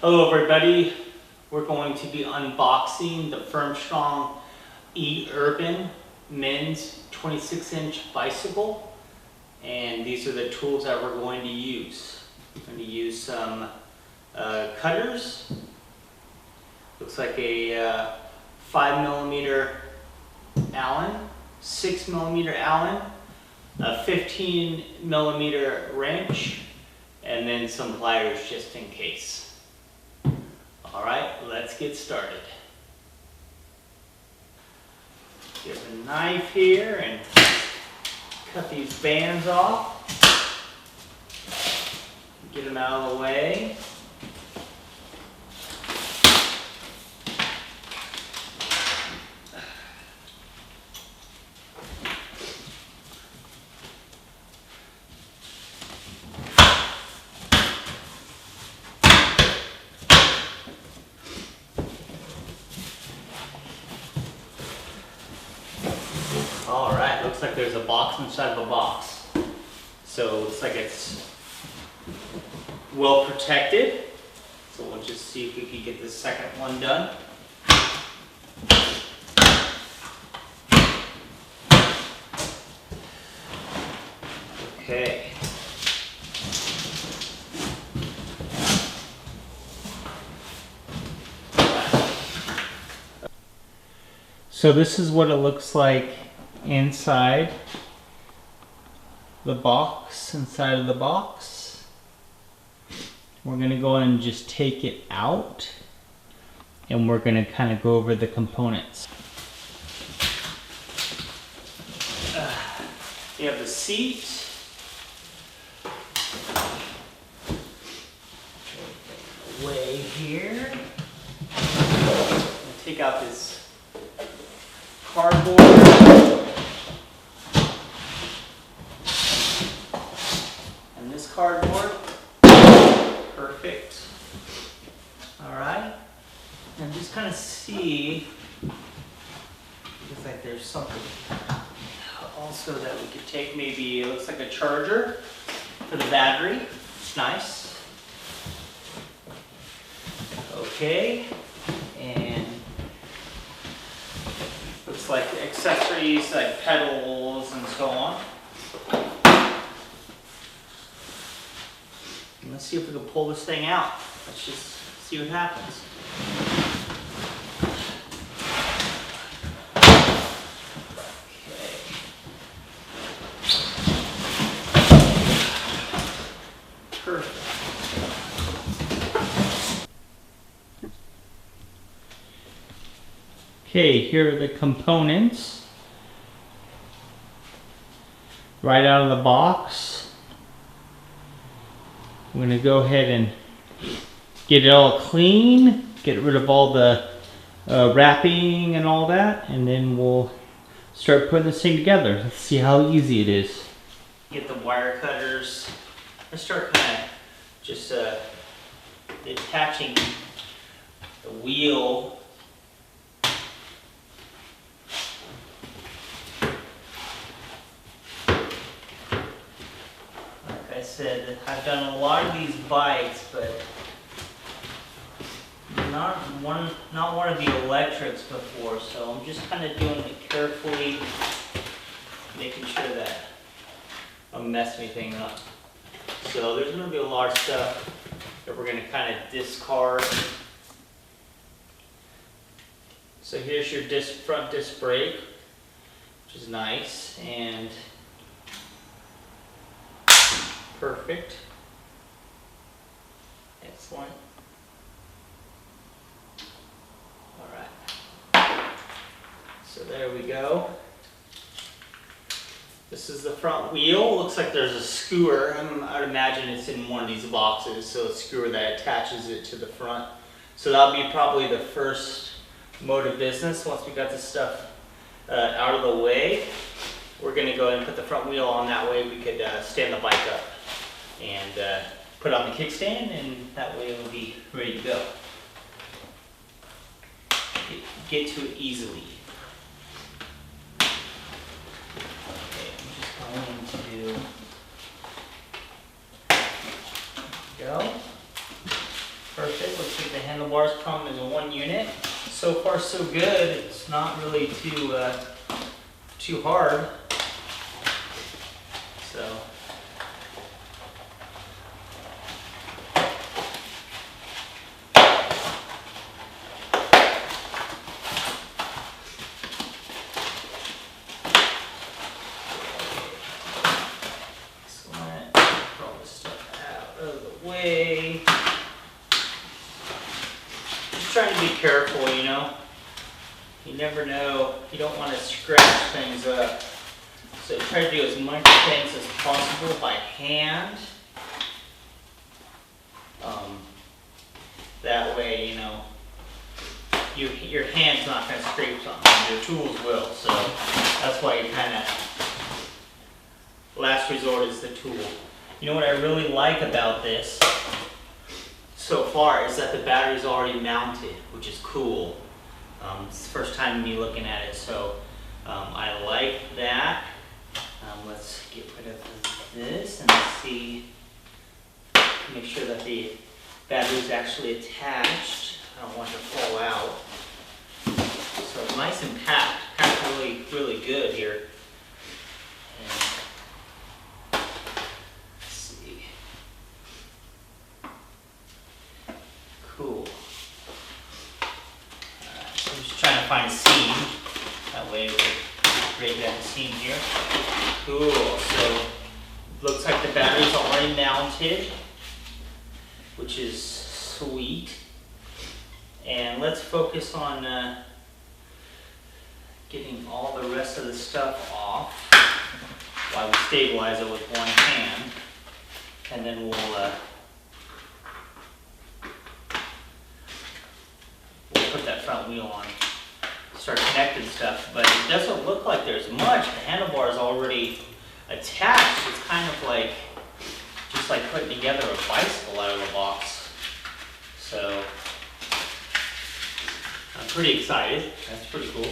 Hello everybody, we're going to be unboxing the Firmstrong E-Urban men's 26-inch bicycle, and these are the tools that we're going to use. We're going to use some cutters. Looks like a 5mm Allen, 6mm Allen, a 15mm wrench, and then some pliers just in case. All right, let's get started. Get a knife here and cut these bands off. Get them out of the way. All right, looks like there's a box inside of a box. So it looks like it's well protected. So we'll just see if we can get the second one done. Okay. So this is what it looks like inside the box, inside of the box. We're going to go and just take it out, and we're going to kind of go over the components. You have the seat. Away here. Take out this cardboard. And this cardboard. Perfect. Alright. And just kind of see, looks like there's something also that we could take. Maybe it looks like a charger for the battery. Nice. Okay. And looks like accessories like pedals and so on. And let's see if we can pull this thing out. Let's just see what happens. Okay. Perfect. Okay, here are the components right out of the box. I'm going to go ahead and get it all clean, get rid of all the wrapping and all that, and then we'll start putting this thing together. Let's see how easy it is. Get the wire cutters. Let's start kind of just attaching the wheel. I said I've done a lot of these bikes, but not one of the electrics before, so I'm just kind of doing it carefully, making sure that I don't mess anything up. So there's going to be a lot of stuff that we're going to kind of discard. So here's your front disc brake, which is nice and perfect. Excellent. All right. So there we go. This is the front wheel. Looks like there's a skewer. I would imagine it's in one of these boxes, so a skewer that attaches it to the front. So that'll be probably the first mode of business once we got this stuff out of the way. We're going to go ahead and put the front wheel on, that way we could stand the bike up and put it on the kickstand, and that way it will be ready to go. Get to it easily. Okay, I'm just going to go. Perfect. Looks handlebars come as a one unit. So far so good. It's not really too hard. So excellent. Get all this stuff out of the way. Just trying to be careful, you know. You never know. You don't want to scratch things up. So try to do as much things as possible by hand. That way, you know, your hand's not going to scrape something. Your tools will. So that's why you kind of, last resort is the tool. You know what I really like about this so far is that the battery's already mounted, which is cool. It's the first time me looking at it, so I like that. Let's get rid of this and see, make sure that the battery is actually attached. I don't want it to fall out. So it's nice and packed, packed really good here. And let's see. Cool. So I'm just trying to find a seam. That way we can break that seam here. Cool. So looks like the battery's already mounted, which is sweet. And let's focus on getting all the rest of the stuff off while we stabilize it with one hand. And then we'll put that front wheel on, start connecting stuff. But it doesn't look like there's much. The handlebar is already attached. It's kind of like, just like putting together a bicycle out of the box. So I'm pretty excited. That's pretty cool.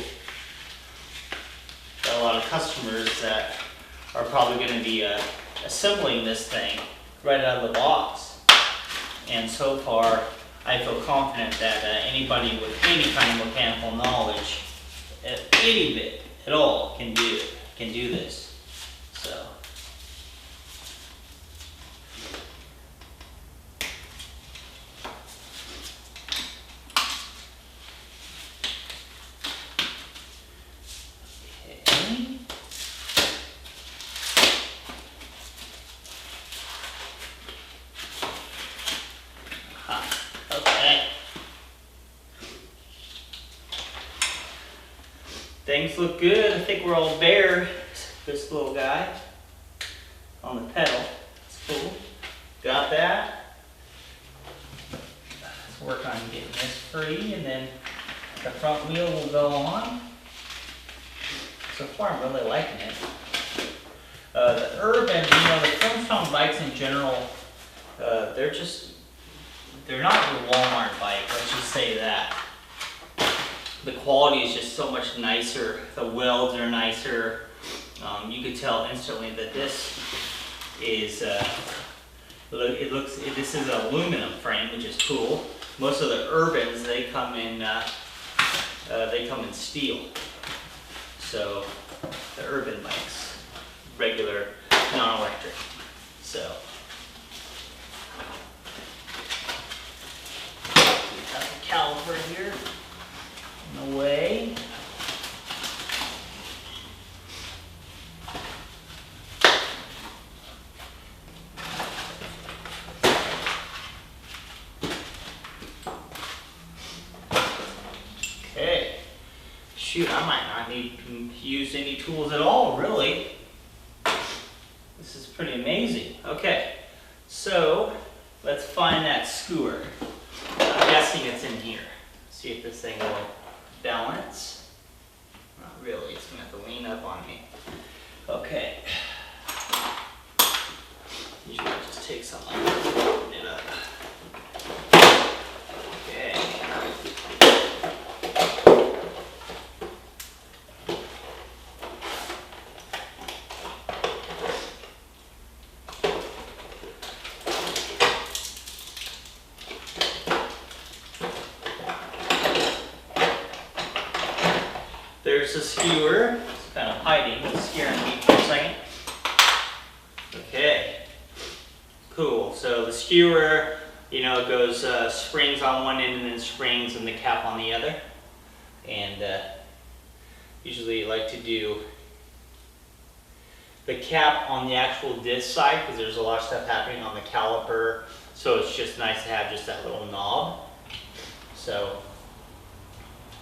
Got a lot of customers that are probably going to be assembling this thing right out of the box. And so far, I feel confident that anybody with any kind of mechanical knowledge, any bit at all, can do this. So. Things look good. I think we're all bare. This little guy on the pedal. That's cool. Got that. Let's work on getting this free, and then the front wheel will go on. So far, I'm really liking it. The Urban, you know, the Firmstrong bikes in general, they're not your Walmart bike. Let's just say that. The quality is just so much nicer. The welds are nicer. You could tell instantly that this is this is an aluminum frame, which is cool. Most of the Urbans, they come in steel. So the Urban bikes, regular, non-electric. So got the caliper here. Away. Okay. Shoot, I might not need to use any tools at all, really. This is pretty amazing. Okay, so let's find that skewer. I'm guessing it's in here. See if this thing will balance. Not really, it's gonna have to lean up on me. Okay. Usually I just take something like this and open it up. Okay. There's the skewer. It's kind of hiding. It's scaring me for a second. Okay. Cool. So the skewer, you know, it goes springs on one end and then springs and the cap on the other. And usually I like to do the cap on the actual disc side because there's a lot of stuff happening on the caliper. So it's just nice to have just that little knob. So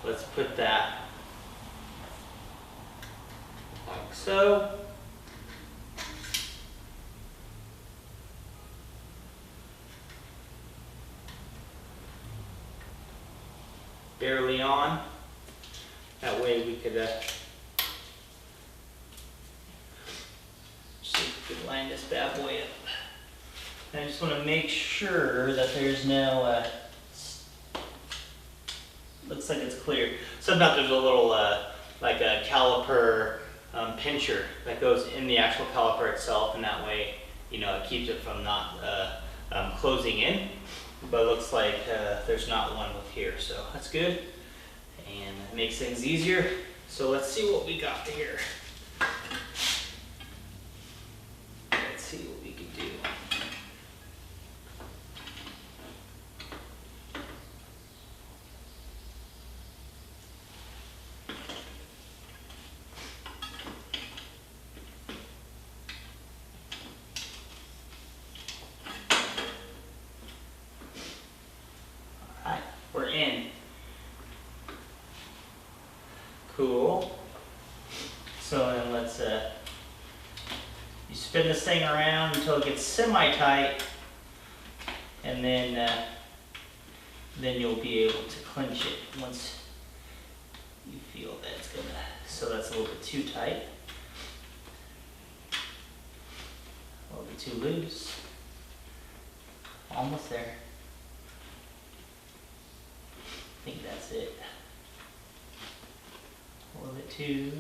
let's put that like so. Barely on. That way we could see if we could line this bad boy up. And I just want to make sure that there's no, looks like it's clear. Sometimes there's a little, like a caliper pincher that goes in the actual caliper itself, and that way, you know, it keeps it from not closing in. But it looks like there's not one with here, so that's good. And it makes things easier. So let's see what we got here. Let's see what we can do. Alright, we're in. Cool. So then let's you spin this thing around until it gets semi-tight, and then you'll be able to clinch it once you feel that it's gonna. So that's a little bit too tight, a little bit too loose. Almost there. I think that's it. A little bit too,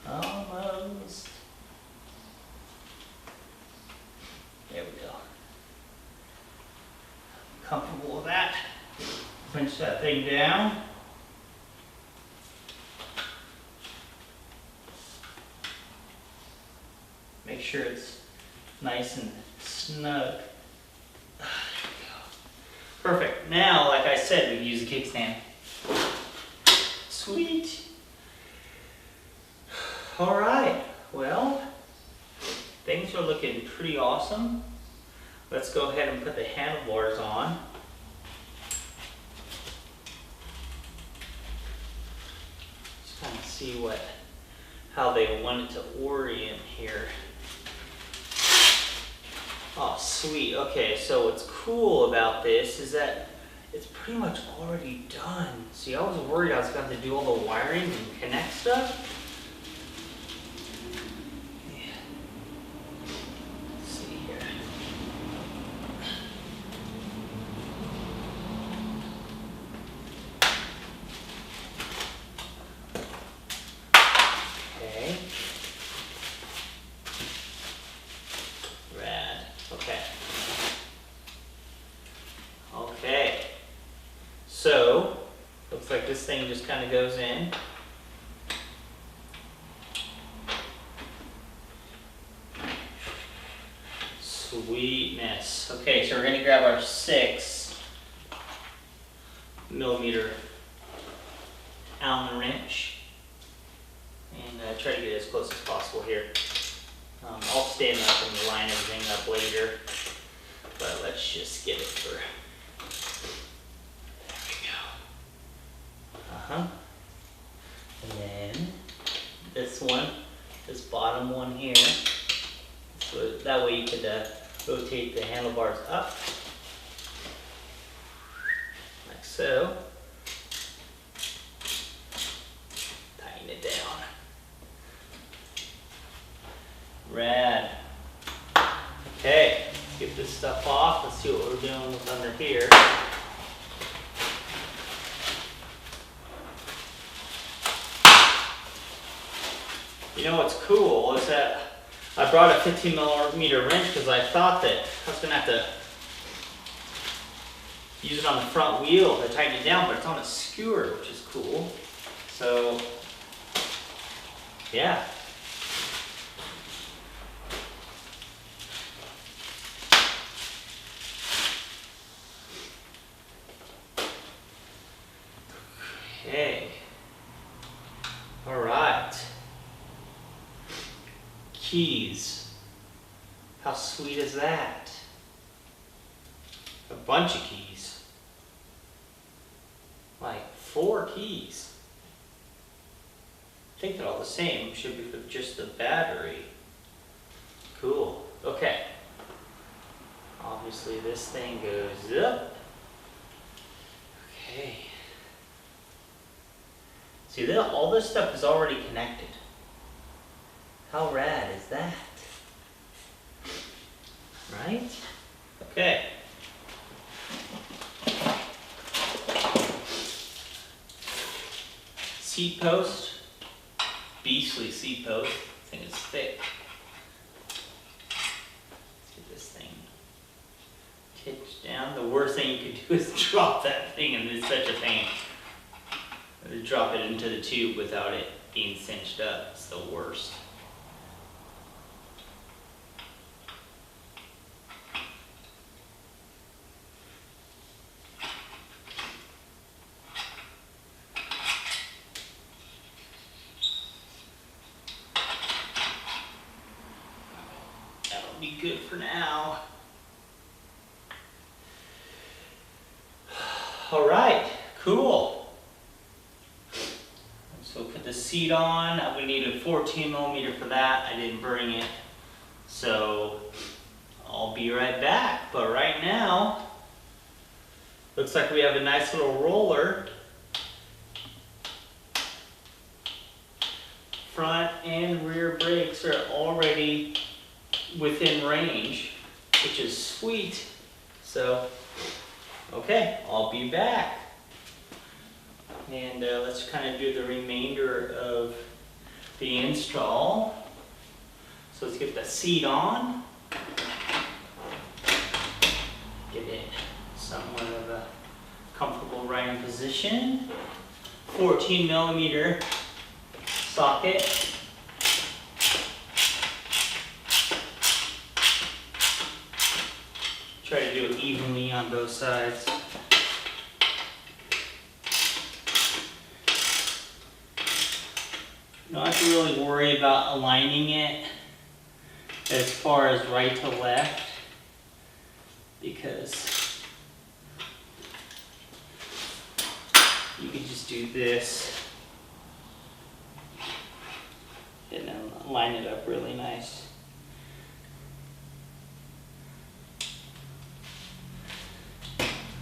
almost. There we go. Comfortable with that. Clinch that thing down. Make sure it's nice and snug. There we go. Perfect. Now, like I said, we can use a kickstand. Sweet. All right. Well, things are looking pretty awesome. Let's go ahead and put the handlebars on. Just kind of see how they want it to orient here. Oh, sweet. Okay, so what's cool about this is that it's pretty much already done. See, I was worried I was going to have to do all the wiring and connect stuff. Yeah. Let's see here. Okay. Rad. Okay. Okay. So, looks like this thing just kind of goes in. Sweetness. Okay, so we're going to grab our 6mm Allen wrench and try to get as close as possible here. I'll stand up and line everything up later, but let's just get it for. And then this one, this bottom one here, so that way you could rotate the handlebars up, like so. Tighten it down. Rad. Okay, let's get this stuff off. Let's see what we're doing with under here. You know what's cool is that I brought a 15mm wrench because I thought that I was going to have to use it on the front wheel to tighten it down, but it's on a skewer, which is cool. So, yeah. Okay. All right. Keys. How sweet is that? A bunch of keys. Like 4 keys. I think they're all the same. Should be for just the battery. Cool. Okay. Obviously this thing goes up. Okay. See, all this stuff is already connected. How rad is that? Right? Okay. Seat post. Beastly seat post. I think it's thick. Let's get this thing tipped down. The worst thing you could do is drop that thing, and it's such a pain. To drop it into the tube without it being cinched up. It's the worst. That'll be good for now. All right, cool. So put the seat on. We need a 14mm for that. I didn't bring it. So I'll be right back. But right now, looks like we have a nice little roller. Front and rear brakes are already within range, which is sweet. So, okay, I'll be back. And let's kind of do the remainder of the install. So let's get the seat on. Get it somewhat of a comfortable riding position. 14mm socket. Try to do it evenly on both sides. You don't have to really worry about aligning it as far as right to left, because you can just do this and then line it up really nice.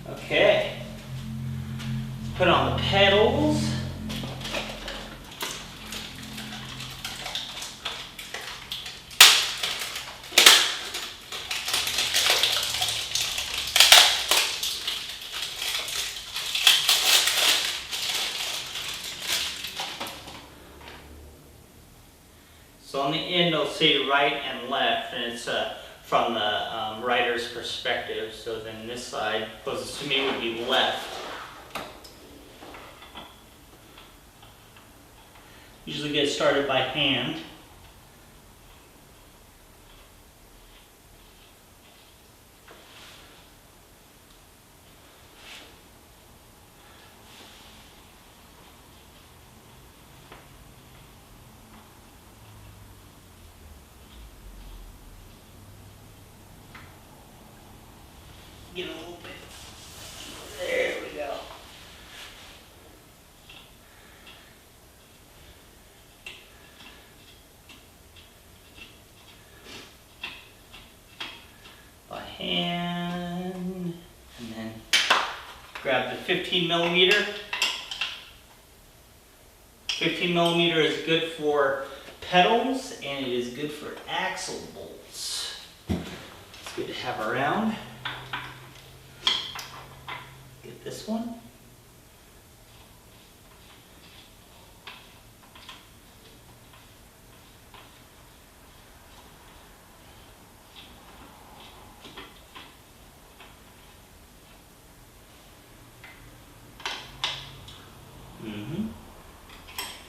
Okay, put on the pedals. So on the end, it'll say right and left, and it's from the rider's perspective. So then this side, closest to me, would be left. Usually get started by hand. Get a little bit. There we go. By hand, and then grab the 15mm. 15mm is good for pedals, and it is good for axle bolts. It's good to have around. Get this one.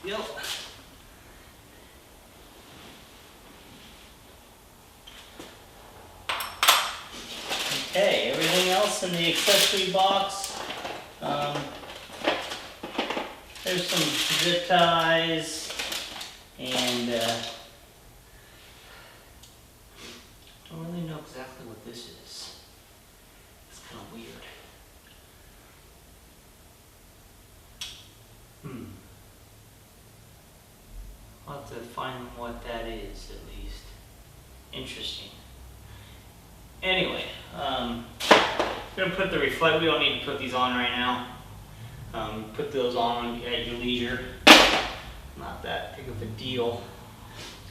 Yep. Okay, everything else in the accessory box. There's some zip ties and don't really know exactly what this is. It's kind of weird. I'll have to find what that is at least. Interesting. Anyway, I'm gonna put the reflect. We don't need to put these on right now. Put those on at your leisure. Not that big of a deal.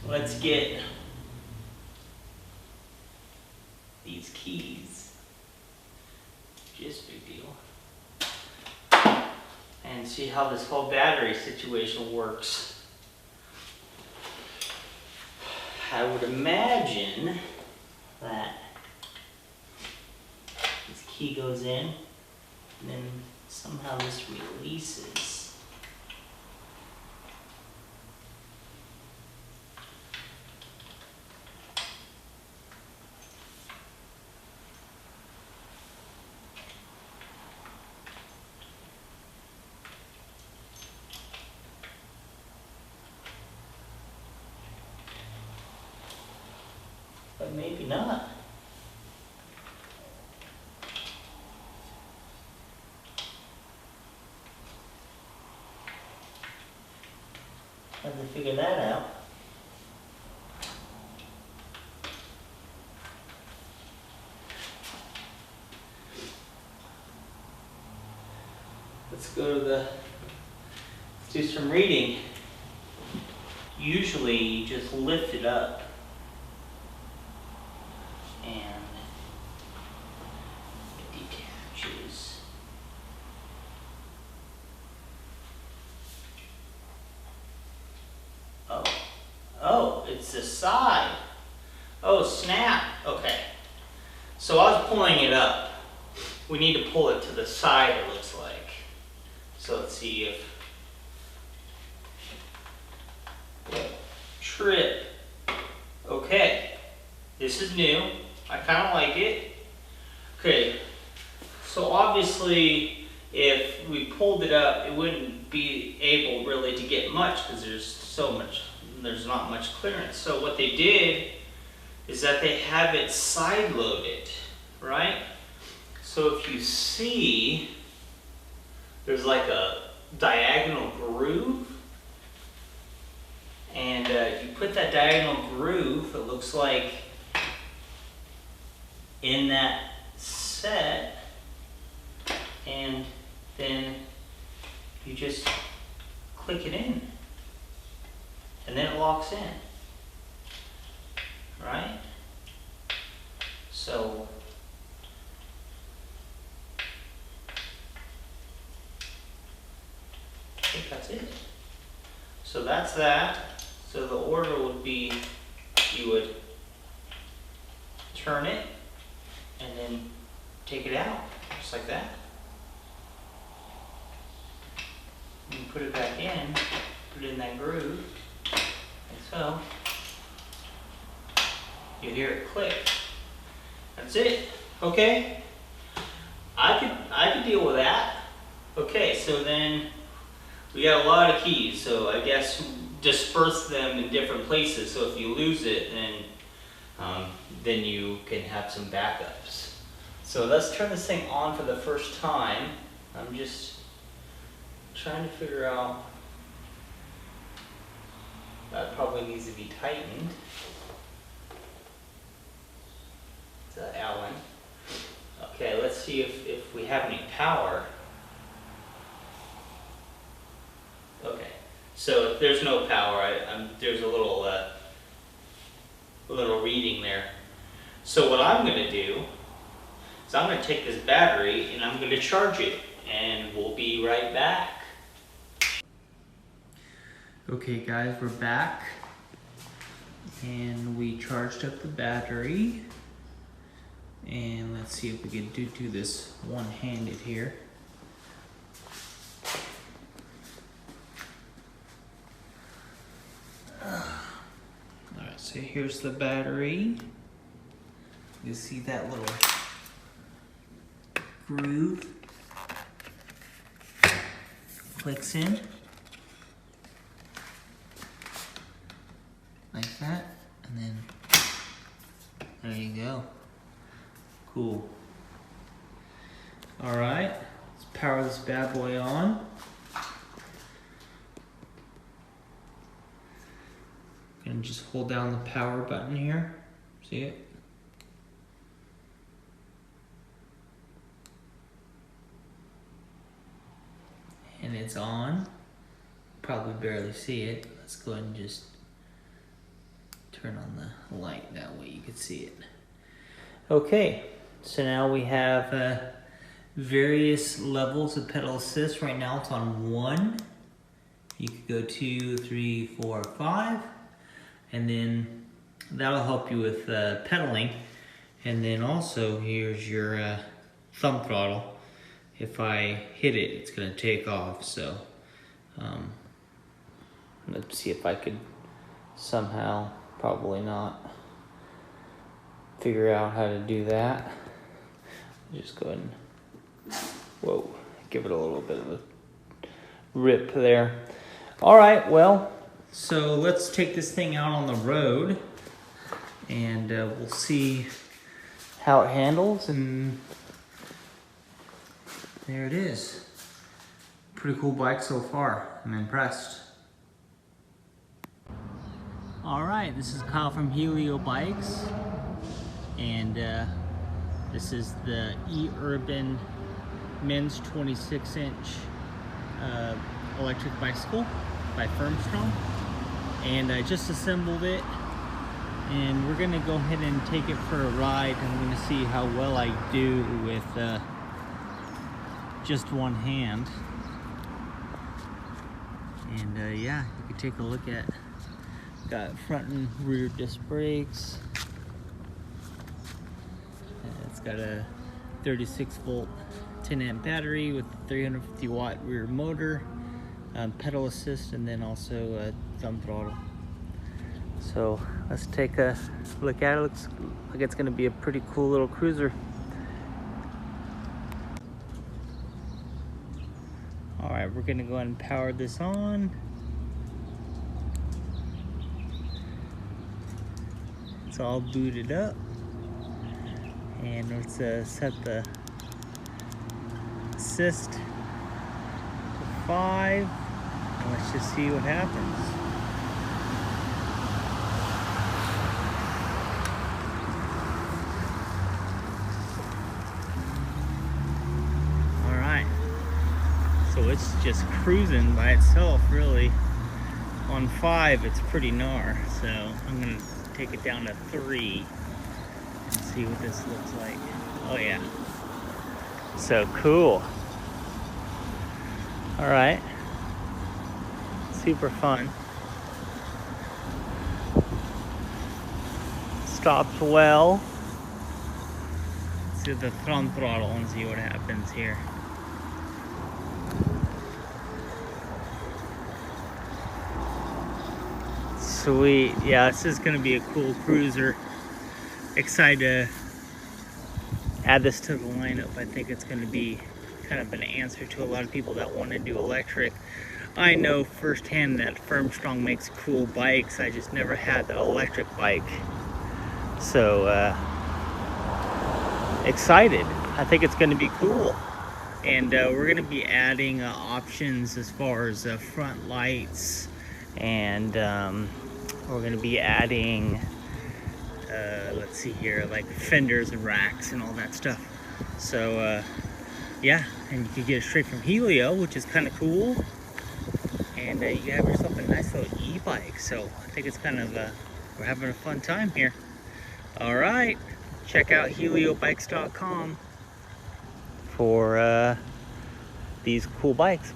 So let's get these keys. Just a big deal. And see how this whole battery situation works. I would imagine that this key goes in and then somehow this releases. But maybe not. Have to figure that out. Let's go to let's do some reading. Usually you just lift it up and it detaches. Oh, it's the side. Oh, snap. Okay. So I was pulling it up. We need to pull it to the side, it looks like. So let's see if trip. Okay. This is new. I kind of like it. Okay. So obviously, if we pulled it up, it wouldn't be able really to get much because there's not much clearance. So what they did is that they have it side loaded, right? So if you see, there's like a diagonal groove, and you put that diagonal groove, it looks like in that set, and then you just click it in, and then it locks in, right? So I think that's it. So that's that. So the order would be, you would turn it and then take it out, just like that. And put it back in, put it in that groove, like so. You hear it click. That's it. Okay. I could deal with that. Okay, so then we got a lot of keys, so I guess disperse them in different places. So if you lose it, then you can have some backups. So let's turn this thing on for the first time. I'm just trying to figure out. That probably needs to be tightened. It's Allen. Okay, let's see if we have any power. Okay, so if there's no power, there's a little reading there. So what I'm going to do is I'm going to take this battery and I'm going to charge it, and we'll be right back. Okay guys, we're back, and we charged up the battery, and let's see if we can do this one-handed here. So here's the battery. You see that little groove clicks in like that, and then there you go. Cool. All right, let's power this bad boy on. And just hold down the power button here. See it? And it's on. Probably barely see it. Let's go ahead and just turn on the light, that way you can see it. Okay, so now we have various levels of pedal assist. Right now it's on 1. You could go 2, 3, 4, 5. And then that'll help you with pedaling. And then also here's your thumb throttle. If I hit it, it's gonna take off. So let's see if I could somehow, probably not, figure out how to do that. Just go ahead and, whoa, give it a little bit of a rip there. All right, well, so let's take this thing out on the road and we'll see how it handles, and there it is. Pretty cool bike so far. I'm impressed. All right, this is Kyle from Helio Bikes, and this is the E-Urban men's 26-inch electric bicycle by Firmstrong. And I just assembled it, and we're gonna go ahead and take it for a ride. I'm gonna see how well I do with just one hand. And yeah, you can take a look at, got front and rear disc brakes. It's got a 36 volt 10 amp battery with 350 watt rear motor. Pedal assist, and then also thumb throttle. So let's take a look at it. Looks like it's going to be a pretty cool little cruiser. All right, we're going to go ahead and power this on. It's all booted up, and let's set the assist to 5. Let's just see what happens. All right, so it's just cruising by itself, really. On 5, it's pretty gnar, so I'm gonna take it down to 3 and see what this looks like. Oh yeah, so cool. All right. Super fun. Stopped well. Let's do the thumb throttle and see what happens here. Sweet. Yeah, this is gonna be a cool cruiser. Excited to add this to the lineup. I think it's gonna be kind of an answer to a lot of people that want to do electric. I know firsthand that Firmstrong makes cool bikes. I just never had the electric bike. So excited. I think it's going to be cool. And we're going to be adding options as far as front lights, and we're going to be adding let's see here, like fenders and racks and all that stuff. So yeah, and you can get it straight from Helio, which is kind of cool. And you have yourself a nice little e-bike. So I think it's kind of, we're having a fun time here. All right, check out heliobikes.com for these cool bikes.